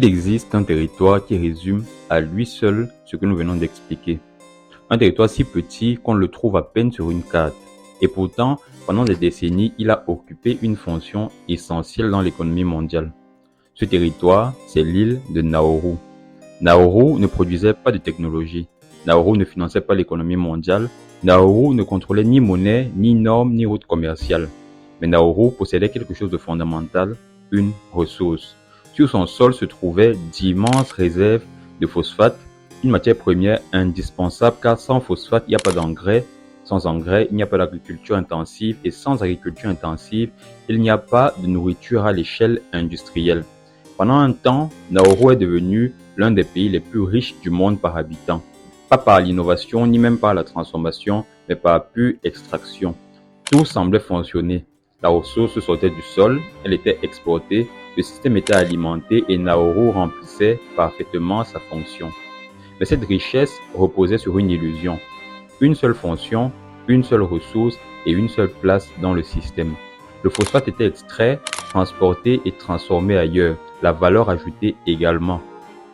Il existe un territoire qui résume à lui seul ce que nous venons d'expliquer. Un territoire si petit qu'on le trouve à peine sur une carte. Et pourtant, pendant des décennies, il a occupé une fonction essentielle dans l'économie mondiale. Ce territoire, c'est l'île de Nauru. Nauru ne produisait pas de technologie. Nauru ne finançait pas l'économie mondiale. Nauru ne contrôlait ni monnaie, ni normes, ni routes commerciales. Mais Nauru possédait quelque chose de fondamental, une ressource. Sur son sol se trouvaient d'immenses réserves de phosphate, une matière première indispensable car sans phosphate, il n'y a pas d'engrais. Sans engrais, il n'y a pas d'agriculture intensive et sans agriculture intensive, il n'y a pas de nourriture à l'échelle industrielle. Pendant un temps, Nauru est devenu l'un des pays les plus riches du monde par habitant. Pas par l'innovation ni même par la transformation, mais par pure extraction. Tout semblait fonctionner. La ressource sortait du sol, elle était exportée, le système était alimenté et Nauru remplissait parfaitement sa fonction. Mais cette richesse reposait sur une illusion. Une seule fonction, une seule ressource et une seule place dans le système. Le phosphate était extrait, transporté et transformé ailleurs, la valeur ajoutée également.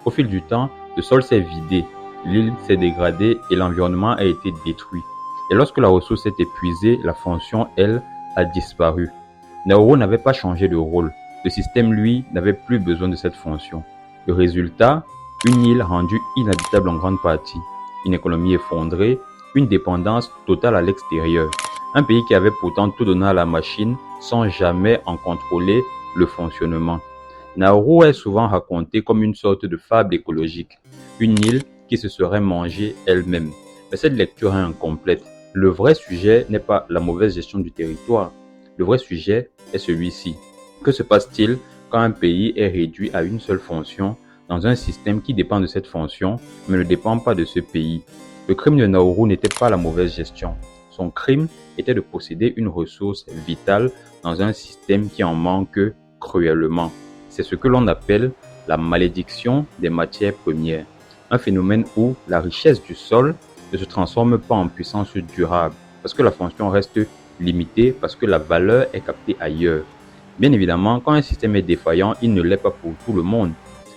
Au fil du temps, le sol s'est vidé, l'île s'est dégradée et l'environnement a été détruit. Et lorsque la ressource est épuisée, la fonction, elle, a disparu. Nauru n'avait pas changé de rôle. Le système, lui, n'avait plus besoin de cette fonction. Le résultat, une île rendue inhabitable en grande partie, une économie effondrée, une dépendance totale à l'extérieur. Un pays qui avait pourtant tout donné à la machine sans jamais en contrôler le fonctionnement. Nauru est souvent raconté comme une sorte de fable écologique, une île qui se serait mangée elle-même. Mais cette lecture est incomplète. Le vrai sujet n'est pas la mauvaise gestion du territoire. Le vrai sujet est celui-ci. Que se passe-t-il quand un pays est réduit à une seule fonction dans un système qui dépend de cette fonction, mais ne dépend pas de ce pays? Le crime de Nauru n'était pas la mauvaise gestion. Son crime était de posséder une ressource vitale dans un système qui en manque cruellement. C'est ce que l'on appelle la malédiction des matières premières. Un phénomène où la richesse du sol ne se transforme pas en puissance durable, parce que la fonction reste limitée, parce que la valeur est captée ailleurs. Bien évidemment, quand un système est défaillant, il ne l'est pas pour tout le monde.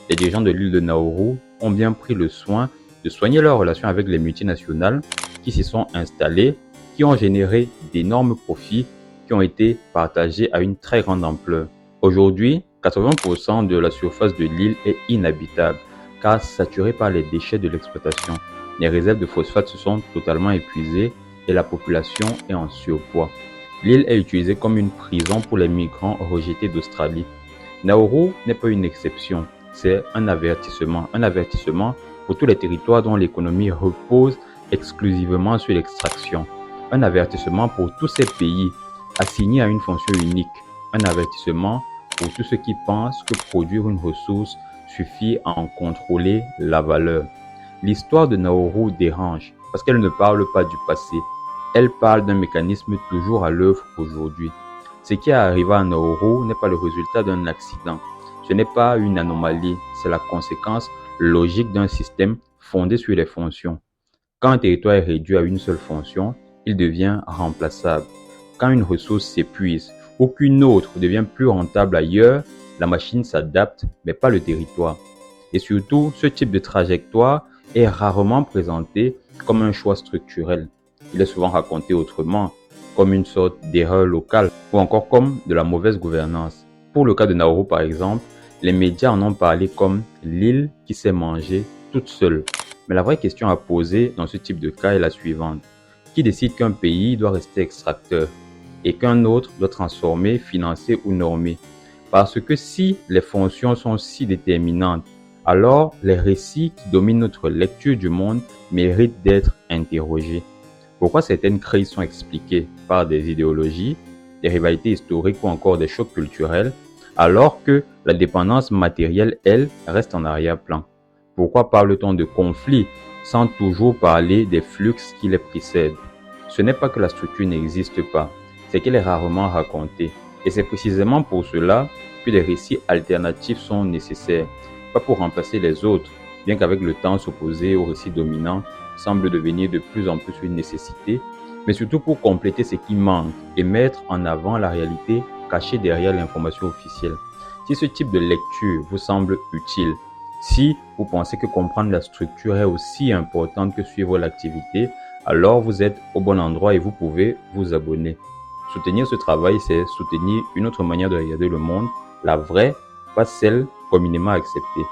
Les dirigeants de l'île de Nauru ont bien pris le soin de soigner leurs relations avec les multinationales qui s'y sont installées, qui ont généré d'énormes profits qui ont été partagés à une très grande ampleur. Aujourd'hui, 80% de la surface de l'île est inhabitable car saturée par les déchets de l'exploitation. Les réserves de phosphate se sont totalement épuisées et la population est en surpoids. L'île est utilisée comme une prison pour les migrants rejetés d'Australie. Nauru n'est pas une exception, c'est un avertissement pour tous les territoires dont l'économie repose exclusivement sur l'extraction. Un avertissement pour tous ces pays assignés à une fonction unique. Un avertissement pour tous ceux qui pensent que produire une ressource suffit à en contrôler la valeur. L'histoire de Nauru dérange parce qu'elle ne parle pas du passé. Elle parle d'un mécanisme toujours à l'œuvre aujourd'hui. Ce qui est arrivé à Nauru n'est pas le résultat d'un accident. Ce n'est pas une anomalie, c'est la conséquence logique d'un système fondé sur les fonctions. Quand un territoire est réduit à une seule fonction, il devient remplaçable. Quand une ressource s'épuise ou qu'une autre devient plus rentable ailleurs, la machine s'adapte, mais pas le territoire. Et surtout, ce type de trajectoire est rarement présenté comme un choix structurel. Il est souvent raconté autrement, comme une sorte d'erreur locale ou encore comme de la mauvaise gouvernance. Pour le cas de Nauru par exemple, les médias en ont parlé comme l'île qui s'est mangée toute seule. Mais la vraie question à poser dans ce type de cas est la suivante. Qui décide qu'un pays doit rester extracteur et qu'un autre doit transformer, financer ou normer? Parce que si les fonctions sont si déterminantes, alors les récits qui dominent notre lecture du monde méritent d'être interrogés. Pourquoi certaines crises sont expliquées par des idéologies, des rivalités historiques ou encore des chocs culturels, alors que la dépendance matérielle, elle, reste en arrière-plan? Pourquoi parle-t-on de conflits sans toujours parler des flux qui les précèdent? Ce n'est pas que la structure n'existe pas, c'est qu'elle est rarement racontée. Et c'est précisément pour cela que des récits alternatifs sont nécessaires, pas pour remplacer les autres, bien qu'avec le temps s'opposer au récit dominant semble devenir de plus en plus une nécessité, mais surtout pour compléter ce qui manque et mettre en avant la réalité cachée derrière l'information officielle. Si ce type de lecture vous semble utile, si vous pensez que comprendre la structure est aussi importante que suivre l'activité, alors vous êtes au bon endroit et vous pouvez vous abonner. Soutenir ce travail, c'est soutenir une autre manière de regarder le monde, la vraie, pas celle communément acceptée.